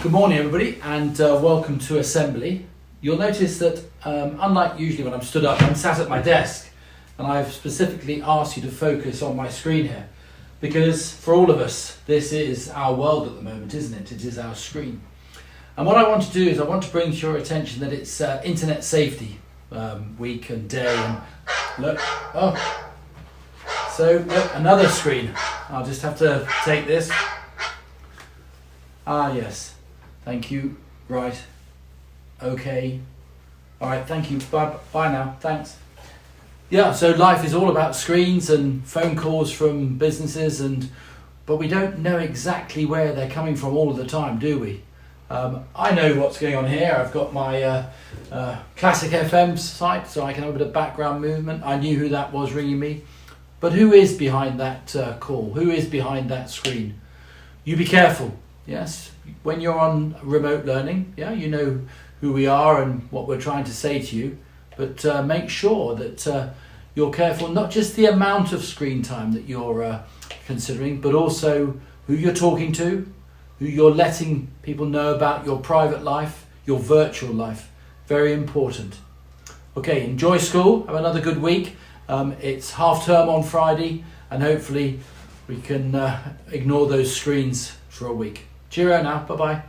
Good morning everybody and welcome to Assembly. You'll notice that unlike usually when I'm stood up, I'm sat at my desk and I've specifically asked you to focus on my screen here because for all of us this is our world at the moment, isn't it? It is our screen. And what I want to do is I want to bring to your attention that it's Internet Safety Week and Day, and look, look, another screen. I'll just have to take this. Ah yes. Thank you. Right. Okay. All right. Thank you. Bye now. Thanks. Yeah. So life is all about screens and phone calls from businesses, but we don't know exactly where they're coming from all of the time, do we? I know what's going on here. I've got my Classic FM site, so I can have a bit of background movement. I knew who that was ringing me, but who is behind that call? Who is behind that screen? You be careful. Yes, when you're on remote learning, yeah, you know who we are and what we're trying to say to you, but make sure that you're careful, not just the amount of screen time that you're considering, but also who you're talking to, who you're letting people know about your private life, your virtual life. Very important. Okay, enjoy school, have another good week. It's half term on Friday, and hopefully we can ignore those screens for a week. Cheerio now, bye-bye.